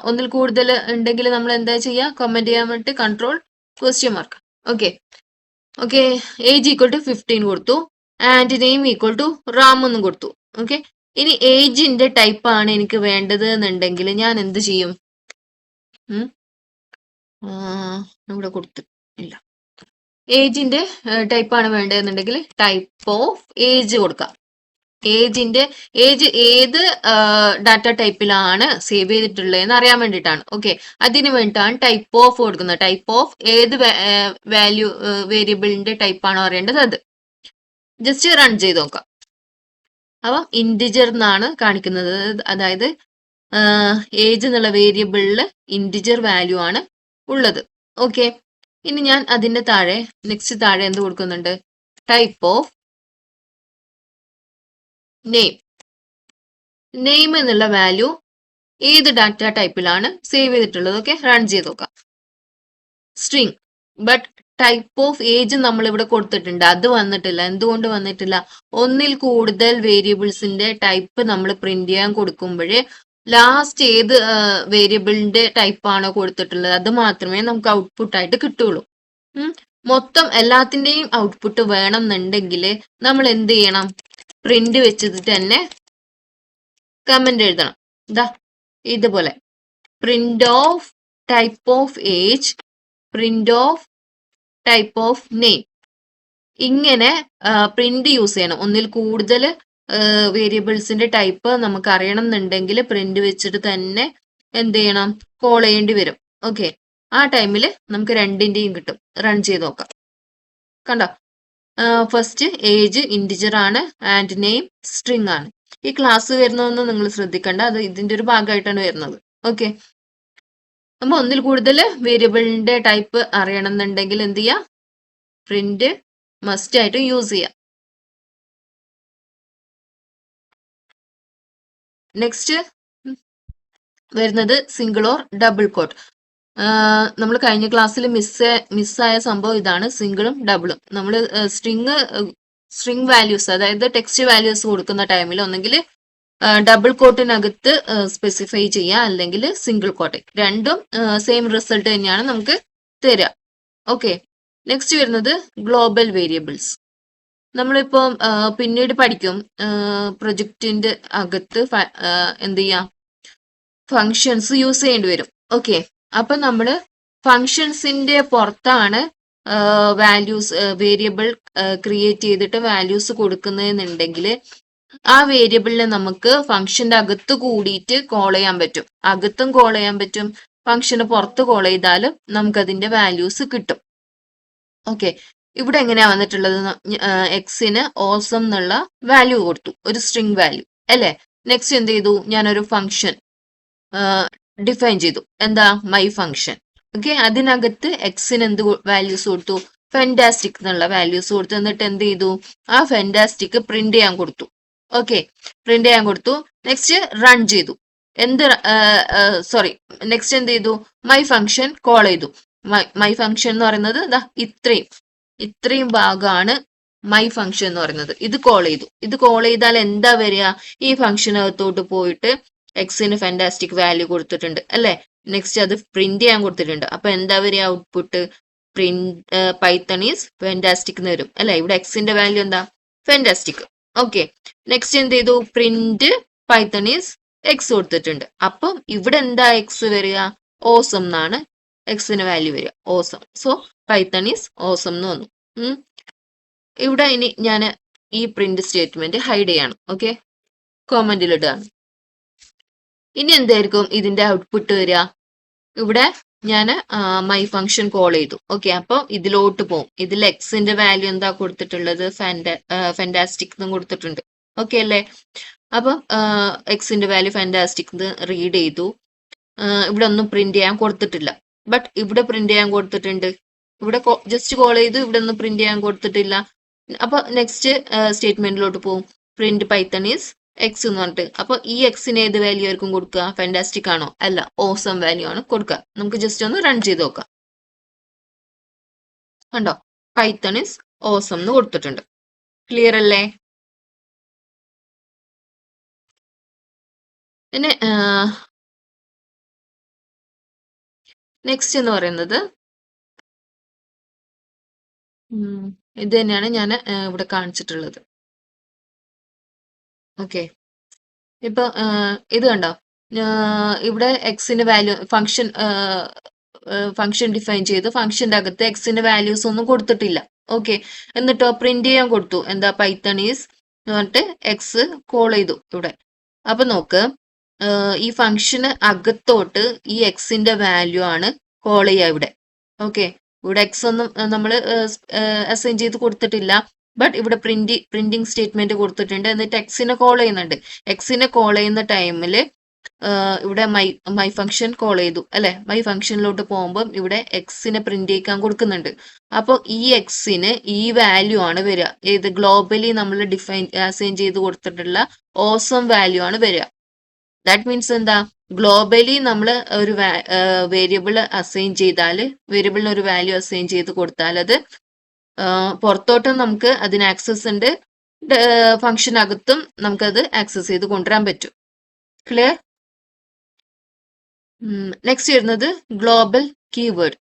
ഒന്നിൽ കൂടുതൽ ഉണ്ടെങ്കിൽ നമ്മൾ എന്താ ചെയ്യുക? കമന്റ് ചെയ്യാൻ വേണ്ടി Ctrl?. ഓക്കെ. ഓക്കെ. ഏജ് =15 കൊടുത്തു ആൻഡ് നെയിം റാം എന്നും കൊടുത്തു. ഓക്കെ. ഇനി ഏജിന്റെ ടൈപ്പ് ആണ് എനിക്ക് വേണ്ടത് എന്നുണ്ടെങ്കിൽ ഞാൻ എന്ത് ചെയ്യും? ഇവിടെ കൊടുത്തില്ല. ഏജിന്റെ ടൈപ്പ് ആണ് വേണ്ടതെന്നുണ്ടെങ്കിൽ ടൈപ്പ് ഓഫ് ഏജ് കൊടുക്കാം. ഏജ് ഏത് ഡാറ്റ ടൈപ്പിലാണ് സേവ് ചെയ്തിട്ടുള്ളതെന്ന് അറിയാൻ വേണ്ടിയിട്ടാണ്. ഓക്കെ. അതിന് വേണ്ടിയിട്ടാണ് ടൈപ്പ് ഓഫ് കൊടുക്കുന്നത്. ടൈപ്പ് ഓഫ് ഏത് വേരിയബിളിന്റെ ടൈപ്പാണോ അറിയേണ്ടത് അത്. ജസ്റ്റ് റൺ ചെയ്ത് നോക്കാം. അപ്പം ഇന്റിജർ എന്നാണ് കാണിക്കുന്നത്, അതായത് ഏജ് എന്നുള്ള വേരിയബിളിൽ ഇന്റിജർ വാല്യൂ ആണ് ഉള്ളത്. ഓക്കെ. ഇനി ഞാൻ അതിന്റെ നെക്സ്റ്റ് താഴെ എന്ത് കൊടുക്കുന്നുണ്ട്? ടൈപ്പ് ഓഫ് നെയിം എന്നുള്ള വാല്യൂ ഏത് ഡാറ്റ ടൈപ്പിലാണ് സേവ് ചെയ്തിട്ടുള്ളത്? ഓക്കെ. റൺ ചെയ്ത് നോക്കാം. String. But type of age നമ്മൾ ഇവിടെ കൊടുത്തിട്ടുണ്ട്, അത് വന്നിട്ടില്ല. എന്തുകൊണ്ട് വന്നിട്ടില്ല? ഒന്നിൽ കൂടുതൽ വേരിയബിൾസിന്റെ ടൈപ്പ് നമ്മൾ പ്രിന്റ് ചെയ്യാൻ കൊടുക്കുമ്പോഴേ ലാസ്റ്റ് ഏത് വേരിയബിളിന്റെ ടൈപ്പ് ആണോ കൊടുത്തിട്ടുള്ളത് അത് മാത്രമേ നമുക്ക് ഔട്ട്പുട്ട് ആയിട്ട് കിട്ടുള്ളൂ. മൊത്തം എല്ലാത്തിന്റെയും ഔട്ട്പുട്ട് വേണം എന്നുണ്ടെങ്കിൽ നമ്മൾ എന്ത് ചെയ്യണം? പ്രിന്റ് വെച്ചിട്ട് തന്നെ കമന്റ് എഴുതണം. ഇതുപോലെ print of type of age, print of type of name, ഇങ്ങനെ പ്രിന്റ് യൂസ് ചെയ്യണം. ഒന്നിൽ കൂടുതൽ വേരിയബിൾസിന്റെ ടൈപ്പ് നമുക്ക് അറിയണം എന്നുണ്ടെങ്കിൽ പ്രിന്റ് വെച്ചിട്ട് തന്നെ എന്ത് ചെയ്യണം? കോൾ ചെയ്യേണ്ടി വരും. ഓക്കെ. ആ ടൈമിൽ നമുക്ക് രണ്ടിന്റെയും കിട്ടും. റൺ ചെയ്ത് നോക്കാം. കണ്ടോ? ഫസ്റ്റ് ഏജ് ഇന്റിജർ ആണ് ആൻഡ് നെയിം സ്ട്രിങ് ആണ്. ഈ ക്ലാസ് വരുന്നതൊന്നും നിങ്ങൾ ശ്രദ്ധിക്കണ്ട, അത് ഇതിന്റെ ഒരു ഭാഗമായിട്ടാണ് വരുന്നത്. ഓക്കെ. നമ്മൾ ഒന്നിൽ കൂടുതൽ വേരിയബിളിന്റെ ടൈപ്പ് അറിയണം എന്നുണ്ടെങ്കിൽ എന്ത് ചെയ്യാം? പ്രിന്റ് മസ്റ്റ് ആയിട്ട് യൂസ് ചെയ്യാം. നെക്സ്റ്റ് വരുന്നത് സിംഗിൾ ഓർ ഡബിൾ കോട്ട്. നമ്മൾ കഴിഞ്ഞ ക്ലാസ്സിൽ മിസ്സായ സംഭവം ഇതാണ്, സിംഗിളും ഡബിളും. നമ്മൾ സ്ട്രിങ് സ്ട്രിംഗ് വാല്യൂസ്, അതായത് ടെക്സ്റ്റ് വാല്യൂസ് കൊടുക്കുന്ന ടൈമിൽ ഒന്നെങ്കിൽ ഡബിൾ കോട്ടിനകത്ത് സ്പെസിഫൈ ചെയ്യുക, അല്ലെങ്കിൽ സിംഗിൾ കോട്ട്, രണ്ടും സെയിം റിസൾട്ട് തന്നെയാണ് നമുക്ക് തരിക. ഓക്കെ, നെക്സ്റ്റ് വരുന്നത് ഗ്ലോബൽ വേരിയബിൾസ്. നമ്മളിപ്പോൾ പിന്നീട് പഠിക്കും പ്രൊജക്റ്റിന്റെ അകത്ത് എന്ത് ചെയ്യാം, ഫങ്ഷൻസ് യൂസ് ചെയ്യേണ്ടി വരും. ഓക്കെ, അപ്പൊ നമ്മൾ ഫങ്ഷൻസിന്റെ പുറത്താണ് വാല്യൂസ് വേരിയബിൾ ക്രിയേറ്റ് ചെയ്തിട്ട് വാല്യൂസ് കൊടുക്കുന്നതെന്നുണ്ടെങ്കിൽ ആ വേരിയബിളിനെ നമുക്ക് ഫംഗ്ഷന്റെ അകത്ത് കൂടിയിട്ട് കോൾ ചെയ്യാൻ പറ്റും. അകത്തും കോൾ ചെയ്യാൻ പറ്റും, ഫംഗ്ഷന് പുറത്ത് കോൾ ചെയ്താലും നമുക്കതിന്റെ വാല്യൂസ് കിട്ടും. ഓക്കെ, ഇവിടെ എങ്ങനെയാ വന്നിട്ടുള്ളത്, എക്സിന് ഓസം എന്നുള്ള വാല്യൂ കൊടുത്തു, ഒരു സ്ട്രിംഗ് വാല്യൂ അല്ലേ. നെക്സ്റ്റ് എന്ത് ചെയ്തു, ഞാനൊരു ഫംഗ്ഷൻ ഡിഫൈൻ ചെയ്തു, എന്താ, മൈ ഫംഗ്ഷൻ. ഓക്കെ, അതിനകത്ത് എക്സിന് എന്ത് വാല്യൂസ് കൊടുത്തു, ഫെന്റാസ്റ്റിക് എന്നുള്ള വാല്യൂസ് കൊടുത്തു. എന്നിട്ട് എന്ത് ചെയ്തു, ആ ഫെന്റാസ്റ്റിക് പ്രിന്റ് ചെയ്യാൻ കൊടുത്തു. ഓക്കെ, പ്രിന്റ് ചെയ്യാൻ കൊടുത്തു. നെക്സ്റ്റ് റൺ ചെയ്തു, എന്ത് സോറി, നെക്സ്റ്റ് എന്ത് ചെയ്തു, മൈ ഫംഗ്ഷൻ കോൾ ചെയ്തു. മൈ ഫംഗ്ഷൻ എന്ന് പറയുന്നത് ഇത്രയും ഭാഗമാണ് മൈ ഫംഗ്ഷൻ എന്ന് പറയുന്നത്. ഇത് കോൾ ചെയ്തു. ഇത് കോൾ ചെയ്താൽ എന്താ വരിക, ഈ ഫംഗ്ഷനകത്തോട്ട് പോയിട്ട് എക്സിന് ഫെന്റാസ്റ്റിക് വാല്യൂ കൊടുത്തിട്ടുണ്ട് അല്ലെ. നെക്സ്റ്റ് അത് പ്രിന്റ് ചെയ്യാൻ കൊടുത്തിട്ടുണ്ട്. അപ്പൊ എന്താ വരിക, output print Python is fantastic എന്ന് വരും അല്ലെ. ഇവിടെ എക്സിന്റെ വാല്യൂ എന്താ, ഫെന്റാസ്റ്റിക്. ഓക്കെ, നെക്സ്റ്റ് എന്ത് ചെയ്തു, പ്രിന്റ് പൈത്തൺ ഈസ് എക്സ് കൊടുത്തിട്ടുണ്ട്. അപ്പം ഇവിടെ എന്താ എക്സ് വരിക, ഓസം എന്നാണ് എക്സിന് വാല്യൂ വരിക, awesome. So Python is awesome എന്ന് വന്നു. ഇവിടെ ഇനി ഞാൻ ഈ പ്രിന്റ് സ്റ്റേറ്റ്മെന്റ് ഹൈഡ് ചെയ്യാണ്. ഓക്കെ, കോമന്റിൽ ഇടുകയാണ്. ഇനി എന്തായിരിക്കും ഇതിന്റെ ഔട്ട്പുട്ട് വരിക, ഇവിടെ ഞാൻ മൈ ഫംഗ്ഷൻ കോൾ ചെയ്തു. ഓക്കെ, അപ്പൊ ഇതിലോട്ട് പോകും. ഇതിൽ എക്സിന്റെ വാല്യൂ എന്താ കൊടുത്തിട്ടുള്ളത്, ഫെന്റാസ്റ്റിക് എന്നും കൊടുത്തിട്ടുണ്ട്. ഓക്കെ അല്ലേ. അപ്പൊ എക്സിന്റെ വാല്യൂ ഫെന്റാസ്റ്റിക് റീഡ് ചെയ്തു. ഇവിടെ ഒന്നും പ്രിന്റ് ചെയ്യാൻ കൊടുത്തിട്ടില്ല, ബട്ട് ഇവിടെ പ്രിന്റ് ചെയ്യാൻ കൊടുത്തിട്ടുണ്ട്. ഇവിടെ ജസ്റ്റ് കോൾ ചെയ്തു, ഇവിടെ ഒന്നും പ്രിന്റ് ചെയ്യാൻ കൊടുത്തിട്ടില്ല. അപ്പൊ നെക്സ്റ്റ് സ്റ്റേറ്റ്മെന്റിലോട്ട് പോകും, പ്രിന്റ് പൈത്തൺ ഈസ് എക്സ് എന്ന് പറഞ്ഞിട്ട്. അപ്പൊ ഈ എക്സിന് ഏത് വാല്യൂ ആയിരിക്കും കൊടുക്കുക, ഫെന്റാസ്റ്റിക് ആണോ, അല്ല, ഓസം വാല്യൂ ആണ് കൊടുക്കുക. നമുക്ക് ജസ്റ്റ് ഒന്ന് റൺ ചെയ്ത് നോക്കാം. കണ്ടോ, പൈത്തൺ ഈസ് ഓസം എന്ന് കൊടുത്തിട്ടുണ്ട്. ക്ലിയർ അല്ലേ. പിന്നെ നെക്സ്റ്റ് എന്ന് പറയുന്നത് ഇത് തന്നെയാണ് ഞാൻ ഇവിടെ കാണിച്ചിട്ടുള്ളത്. ഓക്കെ, ഇപ്പൊ ഇത് കണ്ടോ, ഇവിടെ എക്സിന്റെ വാല്യൂ ഫംഗ്ഷൻ ഡിഫൈൻ ചെയ്ത് ഫംഗ്ഷന്റെ അകത്ത് എക്സിന്റെ വാല്യൂസ് ഒന്നും കൊടുത്തിട്ടില്ല. ഓക്കെ, എന്നിട്ടോ പ്രിന്റ് ചെയ്യാൻ കൊടുത്തു, എന്താ, പൈത്തൺ ഈസ് എന്നിട്ട് എക്സ് കോൾ ചെയ്തു ഇവിടെ. അപ്പൊ നോക്ക്, ഈ ഫംഗ്ഷന് അകത്തോട്ട് ഈ എക്സിന്റെ വാല്യൂ ആണ് കോൾ ചെയ്യുക ഇവിടെ. ഓക്കെ, ഇവിടെ എക്സ് ഒന്നും നമ്മൾ അസൈൻ ചെയ്ത് കൊടുത്തിട്ടില്ല, ബട്ട് ഇവിടെ പ്രിന്റിംഗ് സ്റ്റേറ്റ്മെന്റ് കൊടുത്തിട്ടുണ്ട്. എന്നിട്ട് എക്സിനെ കോൾ ചെയ്യുന്നുണ്ട്. എക്സിനെ കോൾ ചെയ്യുന്ന ടൈമിൽ ഇവിടെ മൈ ഫംഗ്ഷൻ കോൾ ചെയ്തു അല്ലെ. മൈ ഫംഗ്ഷനിലോട്ട് പോകുമ്പോൾ ഇവിടെ എക്സിനെ പ്രിന്റ് ചെയ്യിക്കാൻ കൊടുക്കുന്നുണ്ട്. അപ്പോൾ ഈ എക്സിന് ഈ വാല്യൂ ആണ് വരിക, ഏത്, ഗ്ലോബലി നമ്മൾ അസൈൻ ചെയ്ത് കൊടുത്തിട്ടുള്ള ഓസം വാല്യൂ ആണ് വരിക. ദാറ്റ് മീൻസ് എന്താ, ഗ്ലോബലി നമ്മൾ ഒരു വേരിയബിൾ അസൈൻ ചെയ്താൽ, വേരിയബിളിന് ഒരു വാല്യൂ അസൈൻ ചെയ്ത് കൊടുത്താൽ അത് പുറത്തോട്ടും നമുക്ക് അതിന് ആക്സസ് ഉണ്ട്, ഫംഗ്ഷനകത്തും നമുക്കത് ആക്സസ് ചെയ്ത് കൊണ്ടുവരാൻ പറ്റും. ക്ലിയർ. നെക്സ്റ്റ് വരുന്നത് ഗ്ലോബൽ കീവേഡ്.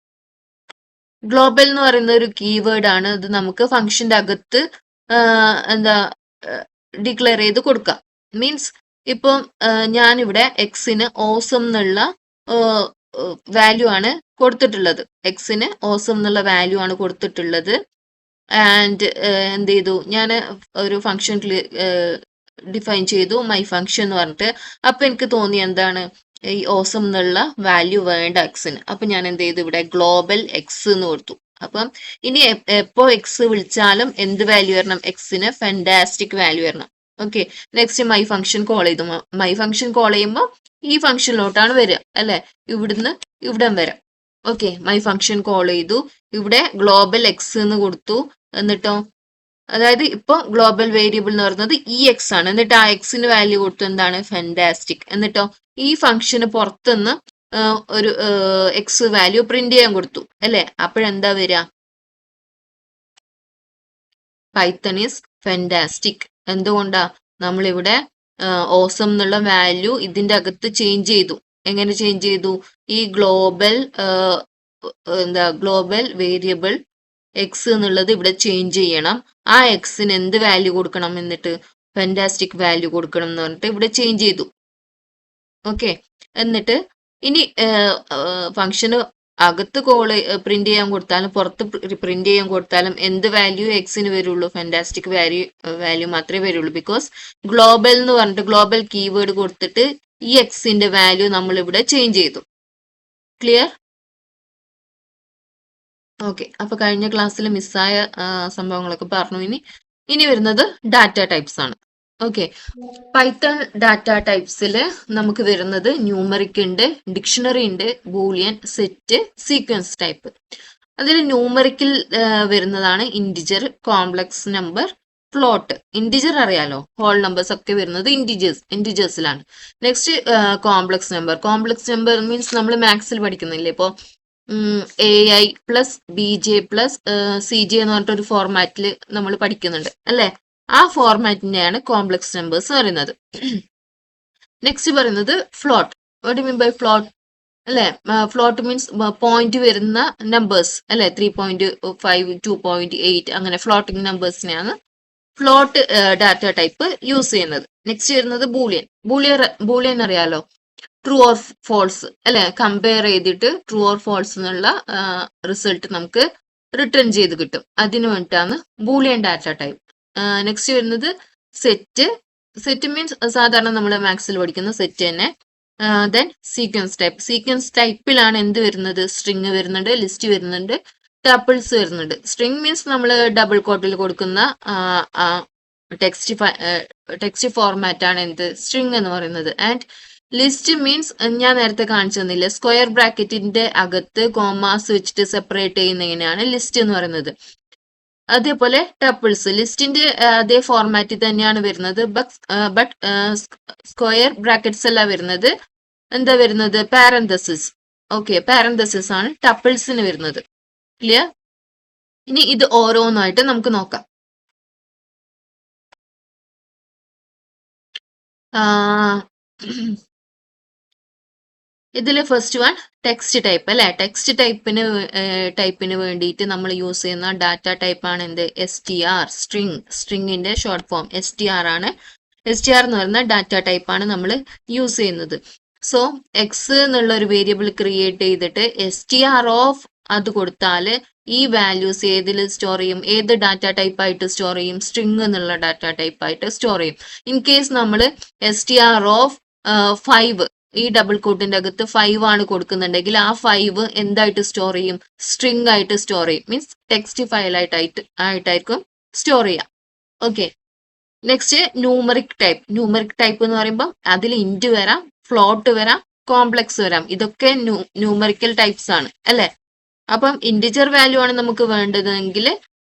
ഗ്ലോബൽ എന്ന് പറയുന്ന ഒരു കീവേഡ് ആണ്. ഇത് നമുക്ക് ഫംഗ്ഷന്റെ അകത്ത് എന്താ ഡിക്ലെയർ ചെയ്ത് കൊടുക്കാം. മീൻസ് ഇപ്പം ഞാനിവിടെ എക്സിന് ഓസം എന്നുള്ള വാല്യൂ ആണ് കൊടുത്തിട്ടുള്ളത്. എക്സിന് ഓസം എന്നുള്ള വാല്യൂ ആണ് കൊടുത്തിട്ടുള്ളത്. ആൻഡ് എന്ത് ചെയ്തു, ഞാൻ ഒരു ഫംഗ്ഷൻ ഡിഫൈൻ ചെയ്തു, മൈ ഫംഗ്ഷൻ എന്ന് പറഞ്ഞിട്ട്. അപ്പൊ എനിക്ക് തോന്നി എന്താണ്, ഈ ഓസം എന്നുള്ള വാല്യൂ വേണ്ട എക്സിന്. അപ്പൊ ഞാൻ എന്ത് ചെയ്തു, ഇവിടെ ഗ്ലോബൽ എക്സ് എന്ന് കൊടുത്തു. അപ്പം ഇനി എപ്പോ എക്സ് വിളിച്ചാലും എന്ത് വാല്യൂ വരണം, എക്സിന് ഫെന്റാസ്റ്റിക് വാല്യൂ വരണം. Okay, next my function call ചെയ്തു. മൈ ഫംഗ്ഷൻ കോൾ ചെയ്യുമ്പോൾ ഈ ഫംഗ്ഷനിലോട്ടാണ് വരിക അല്ലെ, ഇവിടുന്ന് ഇവിടം വരാം. ഓക്കെ, മൈ ഫംഗ്ഷൻ കോൾ ചെയ്തു, ഇവിടെ ഗ്ലോബൽ എക്സ് എന്ന് കൊടുത്തു. എന്നിട്ടോ, അതായത് ഇപ്പൊ ഗ്ലോബൽ വേരിയബിൾ എന്ന് പറയുന്നത് ഈ എക്സ് ആണ്. എന്നിട്ട് ആ എക്സിന് വാല്യൂ കൊടുത്തു, എന്താണ്, ഫെന്റാസ്റ്റിക്. എന്നിട്ടോ ഈ ഫംഗ്ഷന് പുറത്തുനിന്ന് ഒരു എക്സ് വാല്യൂ പ്രിന്റ് ചെയ്യാൻ കൊടുത്തു അല്ലെ. അപ്പോഴെന്താ വരിക, പൈത്തൺ ഈസ് ഫെന്റാസ്റ്റിക്. എന്തുകൊണ്ടാ? നമ്മളിവിടെ ഓസം എന്നുള്ള വാല്യൂ ഇതിന്റെ അകത്ത് ചേഞ്ച് ചെയ്തു. എങ്ങനെ ചേഞ്ച് ചെയ്തു? ഈ ഗ്ലോബൽ വേരിയബിൾ എക്സ് എന്നുള്ളത് ഇവിടെ ചേഞ്ച് ചെയ്യണം. ആ എക്സിന് എന്ത് വാല്യൂ കൊടുക്കണം? എന്നിട്ട് ഫെന്റാസ്റ്റിക് വാല്യൂ കൊടുക്കണം എന്ന് പറഞ്ഞിട്ട് ഇവിടെ ചേഞ്ച് ചെയ്തു. ഓക്കെ, എന്നിട്ട് ഇനി ഫംഗ്ഷന് അകത്ത് പ്രിന്റ് ചെയ്യാൻ കൊടുത്താലും പുറത്ത് പ്രിന്റ് ചെയ്യാൻ കൊടുത്താലും എന്ത് വാല്യൂ എക്സിന് വരുള്ളൂ? ഫെന്റാസ്റ്റിക് വാല്യൂ മാത്രമേ വരുള്ളൂ. ബിക്കോസ് ഗ്ലോബൽ എന്ന് പറഞ്ഞിട്ട് ഗ്ലോബൽ കീവേഡ് കൊടുത്തിട്ട് ഈ എക്സിന്റെ വാല്യൂ നമ്മൾ ഇവിടെ ചേഞ്ച് ചെയ്തു. ക്ലിയർ? ഓക്കെ, അപ്പൊ കഴിഞ്ഞ ക്ലാസ്സിൽ മിസ്സായ സംഭവങ്ങളൊക്കെ പറഞ്ഞു. ഇനി വരുന്നത് ഡാറ്റ ടൈപ്സ് ആണ്. ഓക്കെ, പൈത്തൺ ഡാറ്റ ടൈപ്സിൽ നമുക്ക് വരുന്നത് ന്യൂമറിക് ഉണ്ട്, ഡിക്ഷണറി ഉണ്ട്, ബൂളിയൻ, സെറ്റ്, സീക്വൻസ് ടൈപ്പ്. അതിൽ ന്യൂമറിക്കിൽ വരുന്നതാണ് integer, complex number, float. Integer അറിയാലോ, ഹോൾ നമ്പേഴ്സ് ഒക്കെ വരുന്നത് ഇൻറ്റിജേഴ്സിലാണ്. നെക്സ്റ്റ് കോംപ്ലക്സ് നമ്പർ മീൻസ് നമ്മൾ മാത്സിൽ പഠിക്കുന്നില്ലേ, ഇപ്പോൾ AI plus BJ plus CJ എന്ന് പറഞ്ഞിട്ട് ഒരു ഫോർമാറ്റിൽ നമ്മൾ പഠിക്കുന്നുണ്ട് അല്ലെ? ആ ഫോർമാറ്റിനെയാണ് കോംപ്ലക്സ് നമ്പേഴ്സ് പറയുന്നത്. നെക്സ്റ്റ് പറയുന്നത് float. What you mean by float? അല്ലെ, ഫ്ലോട്ട് മീൻസ് പോയിന്റ് വരുന്ന നമ്പേഴ്സ് അല്ലെ, 3.5, 2.8 അങ്ങനെ ഫ്ലോട്ടിംഗ് നമ്പേഴ്സിനെയാണ് ഫ്ലോട്ട് ഡാറ്റ ടൈപ്പ് യൂസ് ചെയ്യുന്നത്. നെക്സ്റ്റ് വരുന്നത് ബൂളിയൻ അറിയാലോ, ട്രൂ ഓർ ഫോൾസ് അല്ലെ, കമ്പയർ ചെയ്തിട്ട് ട്രൂ ഓർ ഫോൾസ് എന്നുള്ള റിസൾട്ട് നമുക്ക് റിട്ടേൺ ചെയ്ത് കിട്ടും. അതിനു വേണ്ടിയിട്ടാണ് ബൂളിയൻ ഡാറ്റ ടൈപ്പ്. നെക്സ്റ്റ് വരുന്നത് സെറ്റ് മീൻസ് സാധാരണ നമ്മൾ മാത്സിൽ പഠിക്കുന്ന സെറ്റ് തന്നെ. ദെൻ സീക്വൻസ് ടൈപ്പിലാണ് എന്ത് വരുന്നത്? സ്ട്രിങ് വരുന്നുണ്ട്, ലിസ്റ്റ് വരുന്നുണ്ട്, ടപ്പിൾസ് വരുന്നുണ്ട്. സ്ട്രിങ് മീൻസ് നമ്മൾ ഡബിൾ കോട്ടിൽ കൊടുക്കുന്ന ടെക്സ്റ്റ് ഫോർമാറ്റ് ആണ് എന്ത്? സ്ട്രിങ് എന്ന് പറയുന്നത്. ആൻഡ് ലിസ്റ്റ് മീൻസ് ഞാൻ നേരത്തെ കാണിച്ചു തന്നില്ല, സ്ക്വയർ ബ്രാക്കറ്റിന്റെ അകത്ത് കോമാസ് വെച്ചിട്ട് സെപ്പറേറ്റ് ചെയ്യുന്ന എങ്ങനെയാണ് ലിസ്റ്റ് എന്ന് പറയുന്നത്. അതേപോലെ ടപ്പിൾസ് ലിസ്റ്റിന്റെ അതേ ഫോർമാറ്റിൽ തന്നെയാണ് വരുന്നത്. ബട്ട് സ്ക്വയർ ബ്രാക്കറ്റ്സ് അല്ല വരുന്നത്. എന്താ വരുന്നത്? പാരന്തസിസ്. ഓക്കെ, പാരന്തസിസ് ആണ് ടപ്പിൾസിന് വരുന്നത്. ക്ലിയർ? ഇനി ഇത് ഓരോന്നായിട്ട് നമുക്ക് നോക്കാം. ഇതിൽ ഫസ്റ്റ് വൺ ടെക്സ്റ്റ് ടൈപ്പ് അല്ലെ. ടെക്സ്റ്റ് ടൈപ്പിന് വേണ്ടിയിട്ട് നമ്മൾ യൂസ് ചെയ്യുന്ന ഡാറ്റ ടൈപ്പ് ആണ് എന്ത്? STR, സ്ട്രിങ്ങിന്റെ ഷോർട്ട് ഫോം STR ആണ്. STR എന്ന് പറയുന്ന ഡാറ്റ ടൈപ്പ് ആണ് നമ്മൾ യൂസ് ചെയ്യുന്നത്. സോ എക്സ് എന്നുള്ള ഒരു വേരിയബിൾ ക്രിയേറ്റ് ചെയ്തിട്ട് STR ഓഫ് അത് കൊടുത്താൽ ഈ വാല്യൂസ് ഏതിൽ സ്റ്റോർ ചെയ്യും? ഏത് ഡാറ്റ ടൈപ്പ് ആയിട്ട് സ്റ്റോർ ചെയ്യും? സ്ട്രിങ് എന്നുള്ള ഡാറ്റ ടൈപ്പ് ആയിട്ട് സ്റ്റോർ ചെയ്യും. ഇൻ കേസ് നമ്മൾ STR ഓഫ് 5 ഈ ഡബിൾ കോട്ടിന്റെ അകത്ത് 5 ആണ് കൊടുക്കുന്നുണ്ടെങ്കിൽ ആ 5 എന്തായിട്ട് സ്റ്റോർ ചെയ്യും? സ്ട്രിങ് ആയിട്ട് സ്റ്റോർ ചെയ്യും. മീൻസ് ടെക്സ്റ്റ് ഫയൽ ആയിട്ടായിരിക്കും സ്റ്റോർ ചെയ്യാം. ഓക്കെ, നെക്സ്റ്റ് ന്യൂമറിക് ടൈപ്പ് എന്ന് പറയുമ്പോൾ അതിൽ ഇന്റ് വരാം, ഫ്ലോട്ട് വരാം, കോംപ്ലക്സ് വരാം. ഇതൊക്കെ ന്യൂമറിക്കൽ ടൈപ്സ് ആണ് അല്ലെ. അപ്പം ഇൻറ്റിജർ വാല്യൂ ആണ് നമുക്ക് വേണ്ടതെങ്കിൽ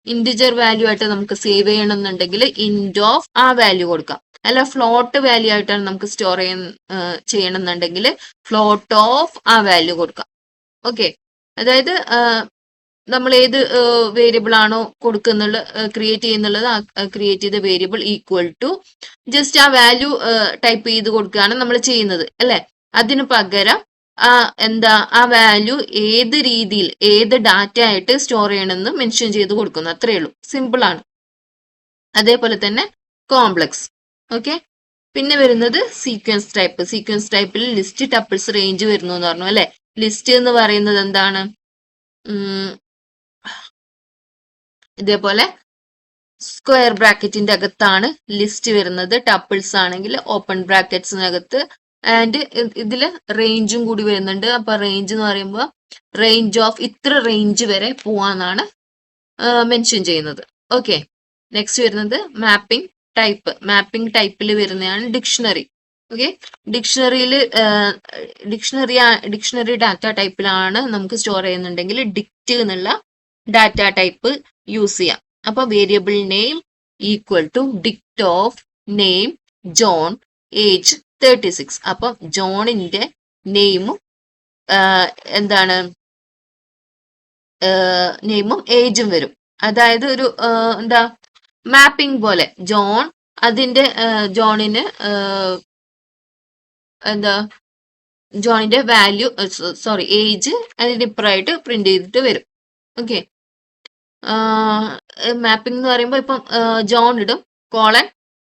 ഇൻറ്റിജർ വാല്യൂ ആയിട്ട് നമുക്ക് സേവ് ചെയ്യണമെന്നുണ്ടെങ്കിൽ ഇൻറ്റ് ഓഫ് ആ വാല്യൂ കൊടുക്കാം. അല്ല, ഫ്ലോട്ട് വാല്യൂ ആയിട്ടാണ് നമുക്ക് സ്റ്റോർ ചെയ്യണമെന്നുണ്ടെങ്കിൽ ഫ്ലോട്ട് ഓഫ് ആ വാല്യൂ കൊടുക്കാം. ഓക്കെ, അതായത് നമ്മൾ ഏത് വേരിയബിൾ ആണോ കൊടുക്കുന്നുള്ള ക്രിയേറ്റ് ചെയ്യുന്നുള്ളത് ആ ക്രിയേറ്റ് ചെയ്ത വേരിയബിൾ ഈക്വൽ ടു ജസ്റ്റ് ആ വാല്യൂ ടൈപ്പ് ചെയ്ത് കൊടുക്കുകയാണ് നമ്മൾ ചെയ്യുന്നത് അല്ലെ. അതിന് പകരം ആ വാല്യൂ ഏത് രീതിയിൽ ഏത് ഡാറ്റ ആയിട്ട് സ്റ്റോർ ചെയ്യണമെന്ന് മെൻഷൻ ചെയ്ത് കൊടുക്കുന്നു. അത്രയേ ഉള്ളൂ, സിമ്പിൾ ആണ്. അതേപോലെ തന്നെ കോംപ്ലക്സ്. ഓക്കെ, പിന്നെ വരുന്നത് സീക്വൻസ് ടൈപ്പിൽ ലിസ്റ്റ്, ടപ്പിൾസ്, റേഞ്ച് വരുന്നു എന്ന് പറഞ്ഞു അല്ലെ. ലിസ്റ്റ് എന്ന് പറയുന്നത് എന്താണ്? ഇതേപോലെ സ്ക്വയർ ബ്രാക്കറ്റിന്റെ അകത്താണ് ലിസ്റ്റ് വരുന്നത്. ടപ്പിൾസ് ആണെങ്കിൽ ഓപ്പൺ ബ്രാക്കറ്റ്സിനകത്ത്. ആൻഡ് ഇതിൽ റേഞ്ചും കൂടി വരുന്നുണ്ട്. അപ്പൊ റേഞ്ച് എന്ന് പറയുമ്പോൾ റേഞ്ച് ഓഫ് ഇത്ര റേഞ്ച് വരെ പോവാന്നാണ് മെൻഷൻ ചെയ്യുന്നത്. ഓക്കെ, നെക്സ്റ്റ് വരുന്നത് മാപ്പിംഗ് ടൈപ്പിൽ വരുന്നതാണ് ഡിക്ഷണറി. ഓക്കെ, ഡിക്ഷണറി ഡാറ്റ ടൈപ്പിലാണ് നമുക്ക് സ്റ്റോർ ചെയ്യുന്നുണ്ടെങ്കിൽ ഡിക്റ്റ് എന്നുള്ള ഡാറ്റ ടൈപ്പ് യൂസ് ചെയ്യാം. അപ്പൊ variable name equal to dict of name John age 36. അപ്പം ജോണിന്റെ നെയിമും എന്താണ് നെയിമും ഏജും വരും. അതായത് ഒരു എന്താ മാപ്പിംഗ് പോലെ ജോൺ അതിന്റെ ജോണിന് എന്താ ജോണിന്റെ വാല്യൂ സോറി ഏജ് അതിന്റെ ഇപ്പറായിട്ട് പ്രിന്റ് ചെയ്തിട്ട് വരും. ഓക്കെ, മാപ്പിംഗ് എന്ന് പറയുമ്പോൾ ഇപ്പം ജോൺ ഇടും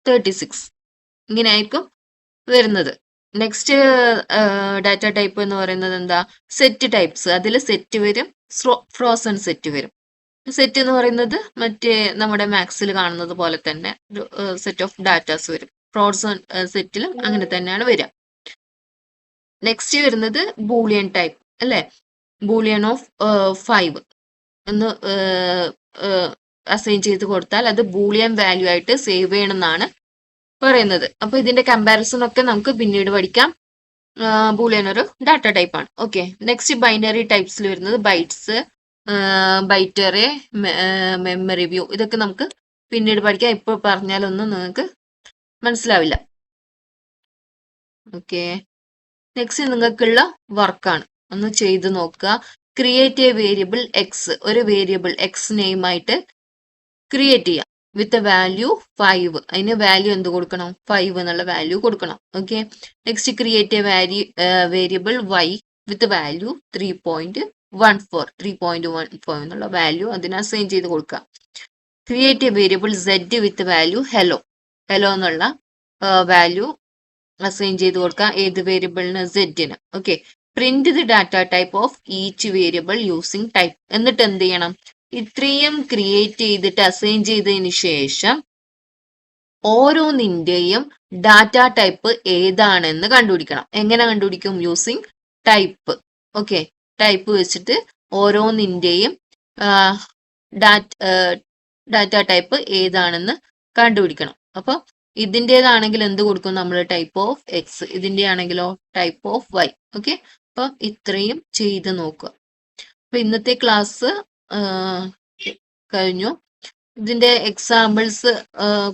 :36 ഇങ്ങനെ ആയിരിക്കും വരുന്നത്. നെക്സ്റ്റ് ഡാറ്റ ടൈപ്പ് എന്ന് പറയുന്നത് എന്താ, സെറ്റ് ടൈപ്സ്. അതിൽ സെറ്റ് വരും, ഫ്രോസൺ സെറ്റ് വരും. സെറ്റ് എന്ന് പറയുന്നത് മറ്റേ നമ്മുടെ മാക്സിൽ കാണുന്നത് പോലെ തന്നെ ഒരു സെറ്റ് ഓഫ് ഡാറ്റാസ് വരും. ഫ്രോസൺ സെറ്റിലും അങ്ങനെ തന്നെയാണ് വരിക. നെക്സ്റ്റ് വരുന്നത് ബൂളിയൻ ടൈപ്പ് അല്ലെ, ബൂളിയൻ ഓഫ് 5 എന്ന് അസൈൻ ചെയ്ത് കൊടുത്താൽ അത് ബൂളിയൻ വാല്യൂ ആയിട്ട് സേവ് ചെയ്യണമെന്നാണ് പറയുന്നത്. അപ്പൊ ഇതിന്റെ കമ്പാരിസൺ ഒക്കെ നമുക്ക് പിന്നീട് പഠിക്കാം. ബൂളിയൻ ഒരു ഡാറ്റ ടൈപ്പ് ആണ്. ഓക്കെ, നെക്സ്റ്റ് ബൈനറി ടൈപ്സിൽ വരുന്നത് ബൈറ്റ്സ്, ബൈറ്ററി, മെമ്മറി വ്യൂ. ഇതൊക്കെ നമുക്ക് പിന്നീട് പഠിക്കാം. ഇപ്പൊ പറഞ്ഞാലൊന്നും നിങ്ങൾക്ക് മനസ്സിലാവില്ല. ഓക്കെ, നെക്സ്റ്റ് നിങ്ങൾക്കുള്ള വർക്കാണ്, ഒന്ന് ചെയ്ത് നോക്കുക. ക്രിയേറ്റ് എ വേരിയബിൾ എക്സ്, ഒരു വേരിയബിൾ എക്സ് നെയിം ആയിട്ട് ക്രിയേറ്റ് ചെയ്യാം വിത്ത് വാല്യൂ 5. അതിന് വാല്യൂ എന്ത് കൊടുക്കണം, 5 എന്നുള്ള വാല്യൂ കൊടുക്കണം. Okay, next create a variable Y with value 3.14 എന്നുള്ള വാല്യൂ അതിന് അസൈൻ ചെയ്ത് കൊടുക്കുക. Create a variable Z with value hello എന്നുള്ള വാല്യൂ അസൈൻ ചെയ്ത് കൊടുക്കുക. ഏത് വേരിയബിളിന്, സെഡിന്. Okay, print the data type of each variable using type. എന്നിട്ട് എന്ത് ചെയ്യണം, ഇത്രയും ക്രിയേറ്റ് ചെയ്തിട്ട് അസൈൻ ചെയ്തതിന് ശേഷം ഓരോന്നിന്റെയും ഡാറ്റ ടൈപ്പ് ഏതാണെന്ന് കണ്ടുപിടിക്കണം. എങ്ങനെ കണ്ടുപിടിക്കും, യൂസിങ് ടൈപ്പ്. ഓക്കെ, ടൈപ്പ് വെച്ചിട്ട് ഓരോന്നിന്റെയും ഡാറ്റ ടൈപ്പ് ഏതാണെന്ന് കണ്ടുപിടിക്കണം. അപ്പൊ ഇതിൻ്റെതാണെങ്കിൽ എന്ത് കൊടുക്കും നമ്മൾ, ടൈപ്പ് ഓഫ് എക്സ്. ഇതിന്റെ ആണെങ്കിലോ ടൈപ്പ് ഓഫ് വൈ. ഓക്കെ, അപ്പൊ ഇത്രയും ചെയ്ത് നോക്കുക. അപ്പൊ ഇന്നത്തെ ക്ലാസ് കഴിഞ്ഞു. ഇതിന്റെ എക്സാമ്പിൾസ്,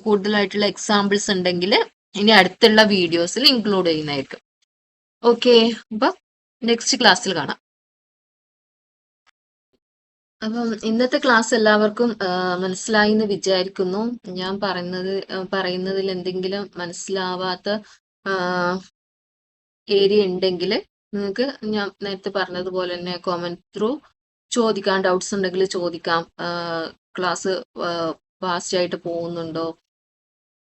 കൂടുതലായിട്ടുള്ള എക്സാമ്പിൾസ് ഉണ്ടെങ്കിൽ ഇനി അടുത്തുള്ള വീഡിയോസിൽ ഇൻക്ലൂഡ് ചെയ്യുന്നതായിരിക്കും. ഓക്കെ, അപ്പൊ നെക്സ്റ്റ് ക്ലാസ്സിൽ കാണാം. അപ്പം ഇന്നത്തെ ക്ലാസ് എല്ലാവർക്കും മനസ്സിലായി എന്ന് വിചാരിക്കുന്നു. ഞാൻ പറയുന്നതിൽ എന്തെങ്കിലും മനസ്സിലാവാത്ത ഏരിയ ഉണ്ടെങ്കിൽ നിങ്ങൾക്ക് ഞാൻ നേരത്തെ പറഞ്ഞതുപോലെ തന്നെ കോമന്റ് ത്രൂ ചോദിക്കാം. ഡൗട്ട്സ് ഉണ്ടെങ്കിൽ ചോദിക്കാം. ക്ലാസ് ഫാസ്റ്റ് ആയിട്ട് പോകുന്നുണ്ടോ,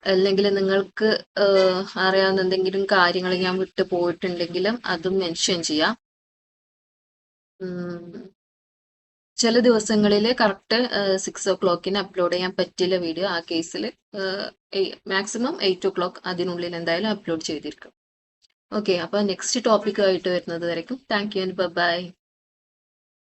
അല്ലെങ്കിൽ നിങ്ങൾക്ക് അറിയാവുന്ന എന്തെങ്കിലും കാര്യങ്ങൾ ഞാൻ വിട്ടു പോയിട്ടുണ്ടെങ്കിലും അതും മെൻഷൻ ചെയ്യാം. ചില ദിവസങ്ങളിൽ കറക്റ്റ് 6 o'clock അപ്ലോഡ് ചെയ്യാൻ പറ്റില്ല വീഡിയോ. ആ കേസിൽ മാക്സിമം 8 o'clock അതിനുള്ളിൽ എന്തായാലും അപ്ലോഡ് ചെയ്തിരിക്കും. ഓക്കെ, അപ്പൊ നെക്സ്റ്റ് ടോപ്പിക് ആയിട്ട് വരുന്നത് വരയ്ക്കും. Thank you and by.